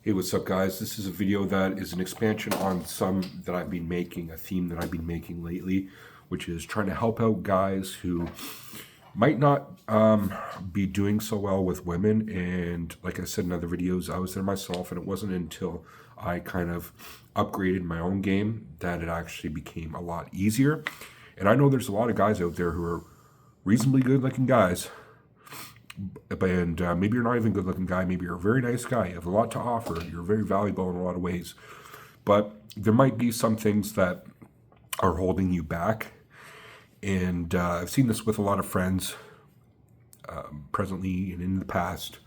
Hey, what's up, guys? This is a video that is an expansion on some that I've been making, a theme that I've been making lately, which is trying to help out guys who might not be doing so well with women. And like I said in other videos, I was there myself, and it wasn't until I kind of upgraded my own game that it actually became a lot easier. And I know there's a lot of guys out there who are reasonably good looking guys, and maybe you're not even a good looking guy, maybe you're a very nice guy, you have a lot to offer, you're very valuable in a lot of ways, but there might be some things that are holding you back. And I've seen this with a lot of friends presently and in the past,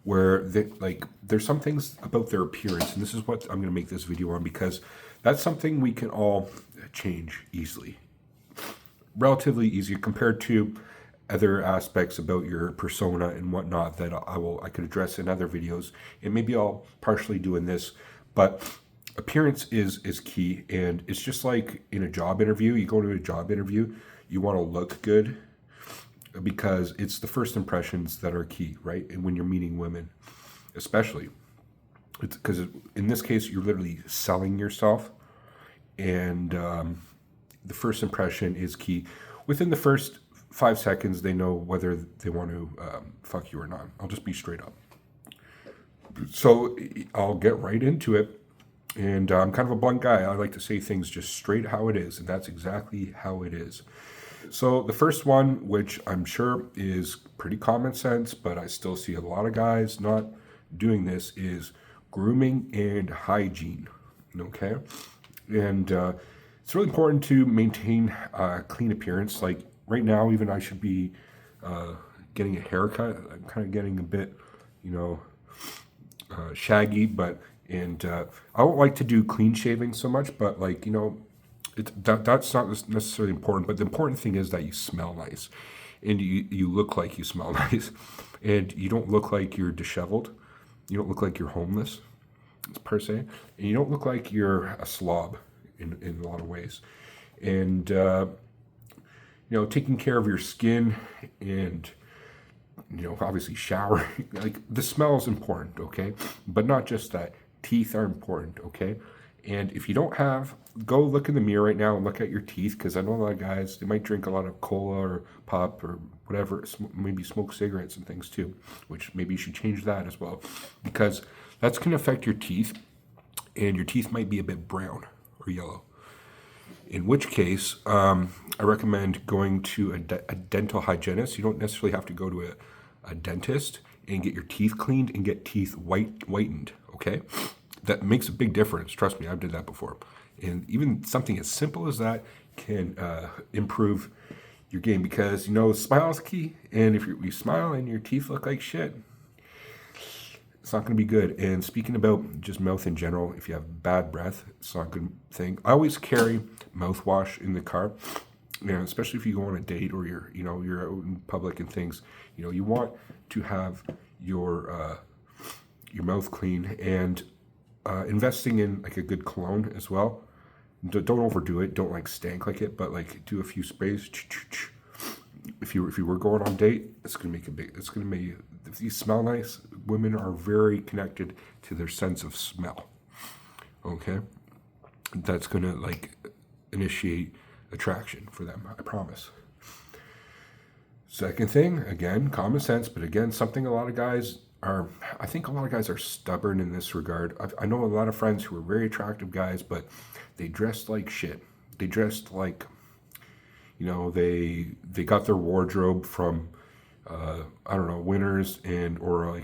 where there's some things about their appearance, and this is what I'm going to make this video on, because that's something we can all change easily, relatively easy compared to other aspects about your persona and whatnot that I could address in other videos, and maybe I'll partially do in this. But appearance is key, and it's just like in a job interview. You go to a job interview, you want to look good because it's the first impressions that are key, right? And when you're meeting women, especially, it's because in this case you're literally selling yourself, and the first impression is key. Within the first 5 seconds, they know whether they want to fuck you or not. I'll just be straight up. So I'll get right into it. And I'm kind of a blunt guy. I like to say things just straight how it is. And that's exactly how it is. So the first one, which I'm sure is pretty common sense, but I still see a lot of guys not doing this, is grooming and hygiene. Okay? And it's really important to maintain a clean appearance. Like, right now, even I should be getting a haircut. I'm kind of getting a bit, shaggy, and I don't like to do clean shaving so much, but that's not necessarily important. But the important thing is that you smell nice, and you look like you smell nice, and you don't look like you're disheveled. You don't look like you're homeless, per se, and you don't look like you're a slob in a lot of ways. And taking care of your skin, and obviously showering. Like, the smell is important, okay? But not just that. Teeth are important, okay? And if you don't have, go look in the mirror right now and look at your teeth, because I know a lot of guys, they might drink a lot of cola or pop or whatever, maybe smoke cigarettes and things too, which maybe you should change that as well, because that's going to affect your teeth, and your teeth might be a bit brown or yellow. In which case, I recommend going to a dental hygienist. You don't necessarily have to go to a dentist and get your teeth cleaned and get teeth whitened, okay? That makes a big difference. Trust me, I've did that before. And even something as simple as that can improve your game, because, smile is key. And if you smile and your teeth look like shit, it's not going to be good. And speaking about just mouth in general, if you have bad breath, it's not a good thing. I always carry mouthwash in the car, especially if you go on a date or you're out in public and things. You want to have your mouth clean, and investing in like a good cologne as well. Don't overdo it. Don't stank like it, but do a few sprays. If you were going on a date, it's gonna make if you smell nice, women are very connected to their sense of smell. Okay, that's gonna initiate attraction for them, I promise. Second thing, again, common sense, but again, something I think a lot of guys are stubborn in this regard. I know a lot of friends who are very attractive guys, but they dressed like shit. They dressed like, they got their wardrobe from, I don't know, Winners, or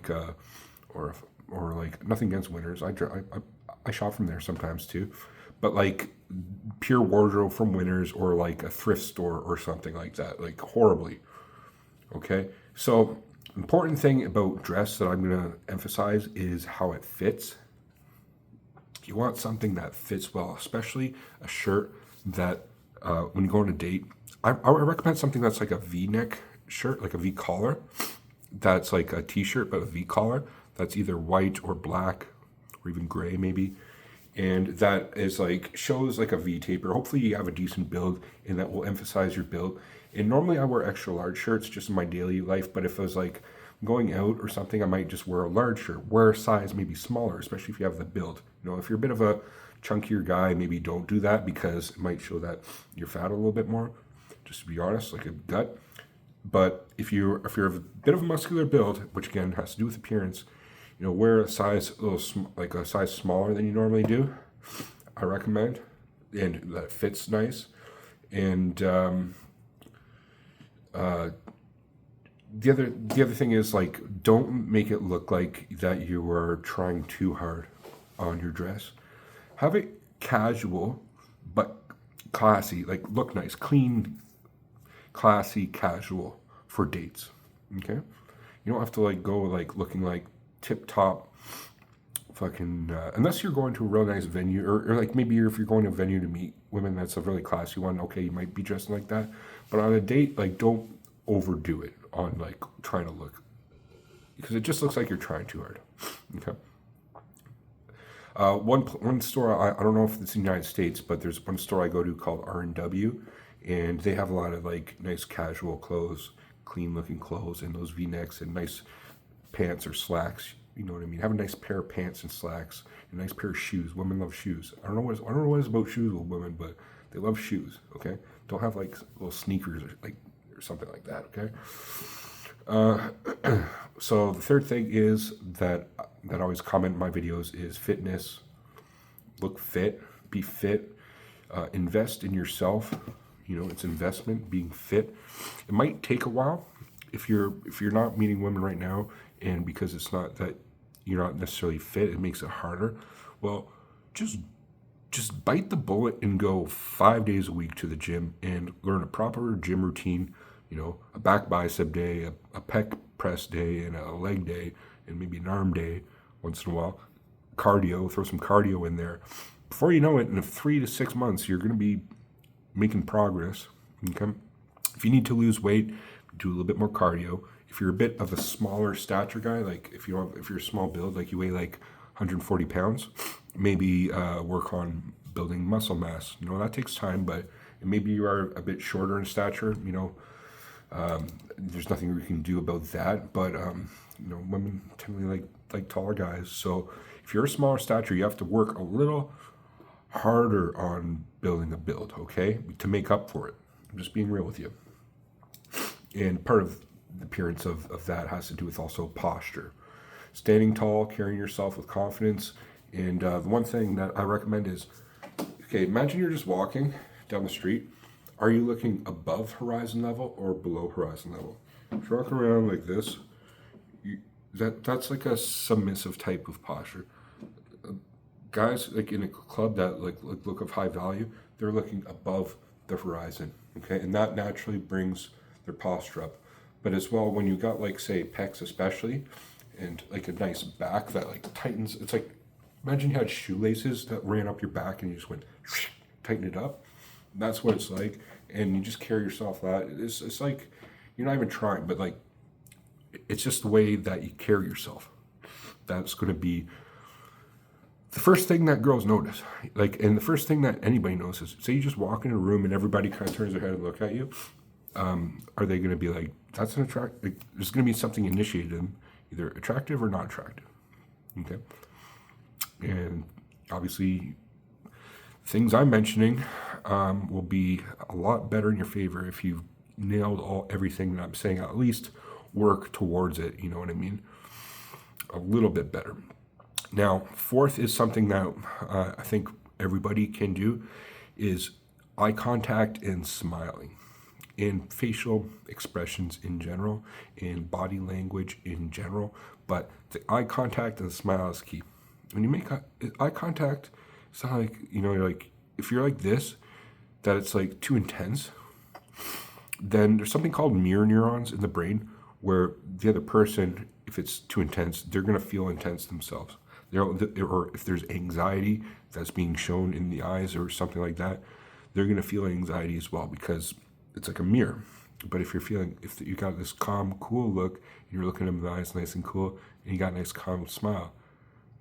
nothing against Winners. I shop from there sometimes too, but pure wardrobe from Winners, or a thrift store or something like that, horribly. Okay, so important thing about dress that I'm going to emphasize is how it fits. You want something that fits well, especially a shirt that when you go on a date, I recommend something that's like a V-neck shirt, like a V-collar. That's like a t-shirt, but a V-collar. That's either white or black or even gray maybe. And that is shows like a V-taper. Hopefully you have a decent build, and that will emphasize your build. And normally I wear extra large shirts just in my daily life, but if it was going out or something, I might just wear a large shirt. Wear a size maybe smaller, especially if you have the build. You know, if you're a bit of a chunkier guy, maybe don't do that because it might show that you're fat a little bit more. Just to be honest, like a gut. But if you're a bit of a muscular build, which again has to do with appearance, you know, wear a size like a size smaller than you normally do. I recommend, and that fits nice. And the other thing is, like, don't make it look like that you are trying too hard on your dress. Have it casual but classy, like look nice, clean, classy, casual for dates. Okay, you don't have to like go like looking like tip top fucking unless you're going to a real nice venue, or like maybe if you're going to a venue to meet women that's a really classy one, okay, you might be dressing like that. But on a date, like, don't overdo it on like trying to look, because it just looks like you're trying too hard. Okay. One store, I don't know if it's in the United States, but there's one store I go to called R&W, and they have a lot of like nice casual clothes, clean looking clothes, and those V-necks and nice pants or slacks. You know what I mean? Have a nice pair of pants and slacks, a nice pair of shoes. Women love shoes. I don't know what it's about shoes with women, but they love shoes. Okay, don't have like little sneakers or something like that. Okay. So the third thing is that I always comment in my videos is fitness. Look fit, be fit, invest in yourself. You know, it's investment, being fit. It might take a while if you're not meeting women right now, and because it's not that you're not necessarily fit, it makes it harder. Well, just bite the bullet and go 5 days a week to the gym and learn a proper gym routine. You know, a back bicep day, a pec press day, and a leg day, and maybe an arm day once in a while. Cardio, throw some cardio in there. Before you know it, in 3 to 6 months, you're going to be making progress. Okay? If you need to lose weight, do a little bit more cardio. If you're a bit of a smaller stature guy, like if you're a small build, like you weigh like 140 pounds, maybe work on building muscle mass. You know, that takes time, but maybe you are a bit shorter in stature, you know, there's nothing we can do about that. But you know, women typically like taller guys. So if you're a smaller stature, you have to work a little harder on building a build, okay, to make up for it. I'm just being real with you. And part of the appearance of that has to do with also posture, standing tall, carrying yourself with confidence. And the one thing that I recommend is, okay, imagine you're just walking down the street. Are you looking above horizon level or below horizon level? If you're walking around like this, that's like a submissive type of posture. Guys like in a club that like look of high value, they're looking above the horizon, okay, and that naturally brings their posture up. But as well, when you got like say pecs especially, and like a nice back that like tightens, it's like imagine you had shoelaces that ran up your back and you just went tighten it up. That's what it's like, and you just carry yourself that. It's like you're not even trying, but like it's just the way that you carry yourself. That's going to be the first thing that girls notice. Like, and the first thing that anybody notices. Say you just walk in a room and everybody kind of turns their head and look at you. Are they going to be like, that's an attract? Like, there's going to be something initiated in them, either attractive or not attractive. Okay, and obviously things I'm mentioning will be a lot better in your favor if you've nailed everything that I'm saying. At least work towards it. You know what I mean? A little bit better. Now, fourth is something that I think everybody can do is eye contact and smiling, and facial expressions in general, and body language in general. But the eye contact and the smile is key. When you make eye contact, it's not like, you know, you're like, if you're like this, that it's like too intense, then there's something called mirror neurons in the brain where the other person, if it's too intense, they're going to feel intense themselves. Or if there's anxiety that's being shown in the eyes or something like that, they're going to feel anxiety as well, because it's like a mirror. But if you got this calm, cool look, and you're looking in the eyes nice and cool, and you got a nice calm smile,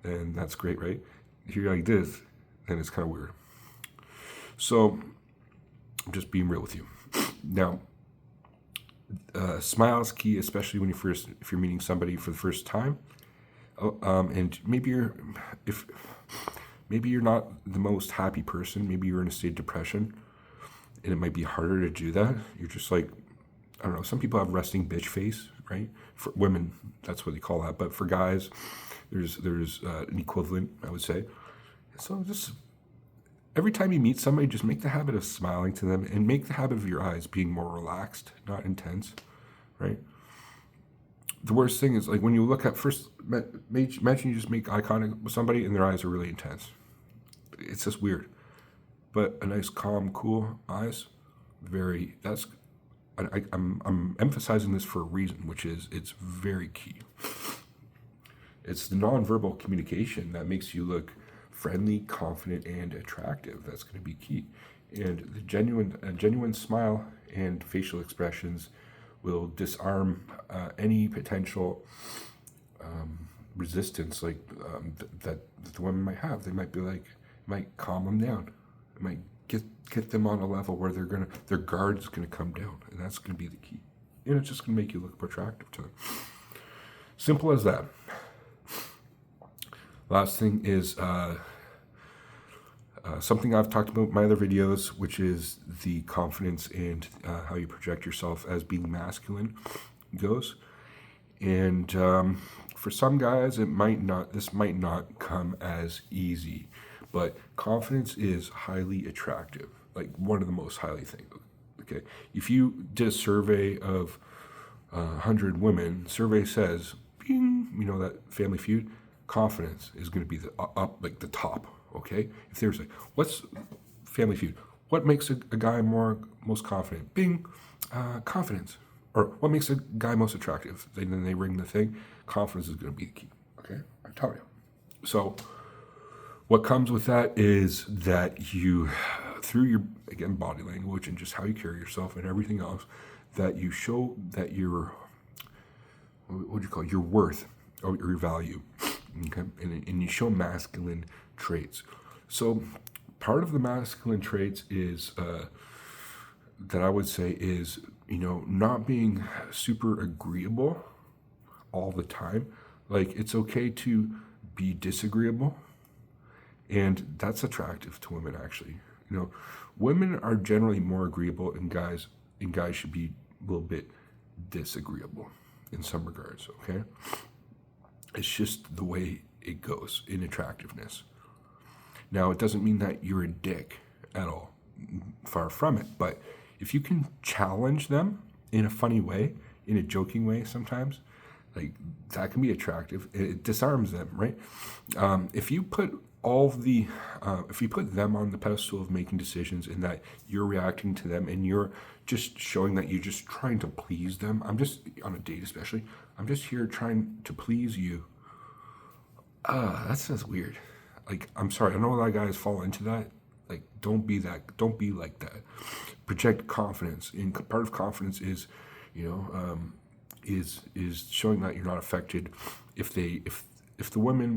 then that's great, right? If you're like this, then it's kind of weird. So I'm just being real with you. Now, Smile is key, especially when if you're meeting somebody for the first time. And if maybe you're not the most happy person, maybe you're in a state of depression, and it might be harder to do that. You're just like, I don't know. Some people have resting bitch face, right? For women, that's what they call that. But for guys, there's an equivalent, I would say. So just every time you meet somebody, just make the habit of smiling to them, and make the habit of your eyes being more relaxed, not intense, right? The worst thing is, like, when you look at first, imagine you just make eye contact with somebody and their eyes are really intense. It's just weird. But a nice, calm, cool eyes, I'm emphasizing this for a reason, which is it's very key. It's the nonverbal communication that makes you look friendly, confident, and attractive. That's going to be key. And a genuine smile and facial expressions will disarm any potential resistance that the women might have. They might be like, might calm them down. It might get them on a level where their guard is gonna come down, and that's gonna be the key. And it's just gonna make you look more attractive to them. Simple as that. Last thing is something I've talked about in my other videos, which is the confidence and how you project yourself as being masculine goes. And for some guys, this might not come as easy, but confidence is highly attractive, like one of the most highly things. Okay, if you did a survey of 100 women, survey says, bing, that Family Feud, confidence is going to be the top. Okay, if there's what's Family Feud? What makes a guy most confident? Bing, confidence. Or what makes a guy most attractive? Then they ring the thing. Confidence is going to be the key. Okay, I tell you. So what comes with that is that you, through your, again, body language and just how you carry yourself and everything else, that you show that your, what do you call it, your worth or your value. Okay, and you show masculine traits. So part of the masculine traits is that I would say is, not being super agreeable all the time. Like, it's okay to be disagreeable, and that's attractive to women, actually. Women are generally more agreeable, and guys should be a little bit disagreeable in some regards. Okay, it's just the way it goes in attractiveness. Now, it doesn't mean that you're a dick at all. Far from it. But if you can challenge them in a funny way, in a joking way sometimes, like, that can be attractive. It disarms them, right? If you put them on the pedestal of making decisions, and that you're reacting to them and you're just showing that you're just trying to please them. I'm just, on a date especially, I'm just here trying to please you. That sounds weird. Like, I'm sorry, I know a lot of guys fall into that. Like, don't be like that. Project confidence. And part of confidence is, is showing that you're not affected if the woman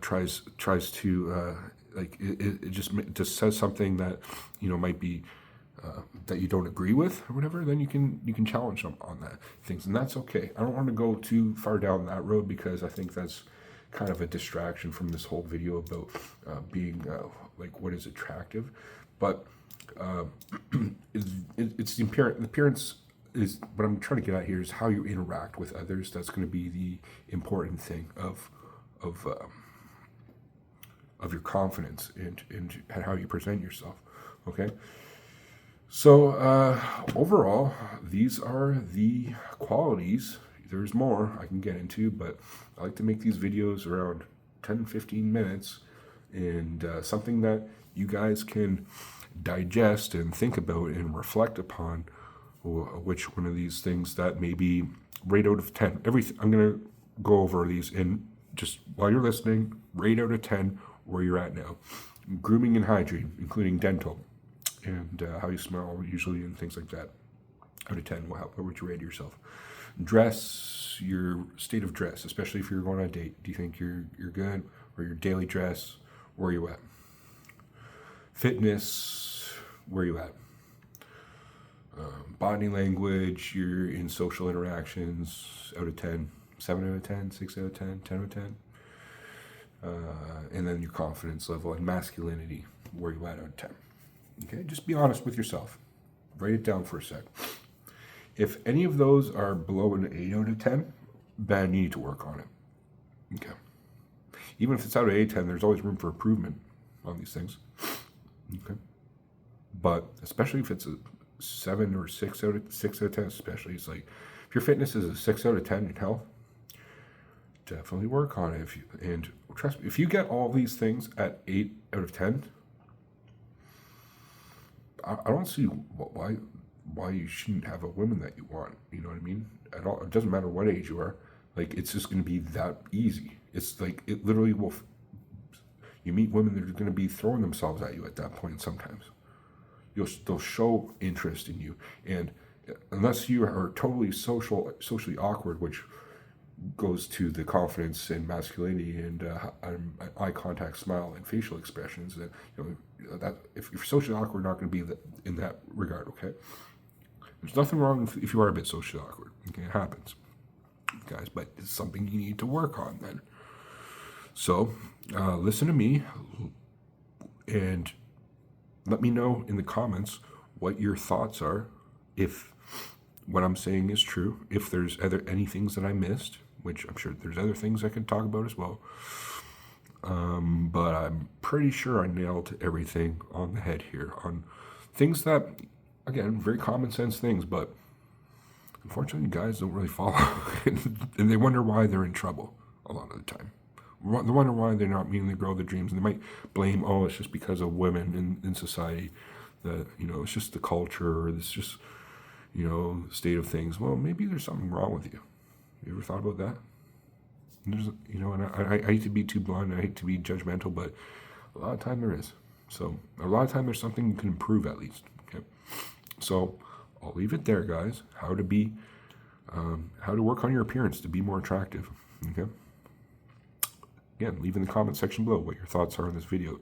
tries to it just says something that might be that you don't agree with or whatever. Then you can challenge them on that things, and that's okay. I don't want to go too far down that road, because I think that's kind of a distraction from this whole video about being what is attractive. But it's the appearance is what I'm trying to get at here, is how you interact with others. That's going to be the important thing of your confidence and how you present yourself. Okay. So overall, these are the qualities. There's more I can get into, but I like to make these videos around 10-15 minutes, and something that you guys can digest and think about and reflect upon, which one of these things that maybe rate out of 10. I'm going to go over these, and just while you're listening, rate out of 10 where you're at now. Grooming and hygiene, including dental, and how you smell usually, and things like that. Out of 10, where would you rate yourself? Dress, your state of dress, especially if you're going on a date. Do you think you're good? Or your daily dress, where are you at? Fitness, where are you at? Body language, you're in social interactions, out of 10, 7 out of 10, 6 out of 10, 10 out of 10. And then your confidence level and masculinity, where you at out of 10. Okay, just be honest with yourself. Write it down for a sec. If any of those are below an 8 out of 10, then you need to work on it. Okay. Even if it's out of 8 10, there's always room for improvement on these things. Okay. But especially if it's a 7 or 6 out of 10, especially, it's like if your fitness is a 6 out of 10 in health, definitely work on it. And trust me, if you get all these things at 8 out of 10, I don't see why you shouldn't have a woman that you want. You know what I mean? At all, it doesn't matter what age you are. Like, it's just going to be that easy. It's like, it literally will. You meet women that are going to be throwing themselves at you at that point. Sometimes they'll show interest in you, and unless you are totally socially awkward, which goes to the confidence and masculinity and eye contact, smile, and facial expressions. That that if you're socially awkward, not going to be in that regard. Okay, there's nothing wrong if you are a bit socially awkward. Okay, it happens, guys, but it's something you need to work on then. So listen to me and let me know in the comments what your thoughts are, if what I'm saying is true, if there's any things that I missed, which I'm sure there's other things I could talk about as well. But I'm pretty sure I nailed everything on the head here on things that, again, very common sense things, but unfortunately guys don't really follow. And they wonder why they're in trouble a lot of the time. They wonder why they're not meeting the girl of their dreams, and they might blame, it's just because of women in society, that, it's just the culture, or it's just, state of things. Well, maybe there's something wrong with you. You ever thought about that? There's, and I hate to be too blunt, I hate to be judgmental, but a lot of time there is. So a lot of time there's something you can improve at least. Okay. So I'll leave it there, guys. How to work on your appearance to be more attractive. Okay. Again, leave in the comment section below what your thoughts are on this video.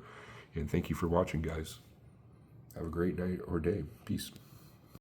And thank you for watching, guys. Have a great night or day. Peace.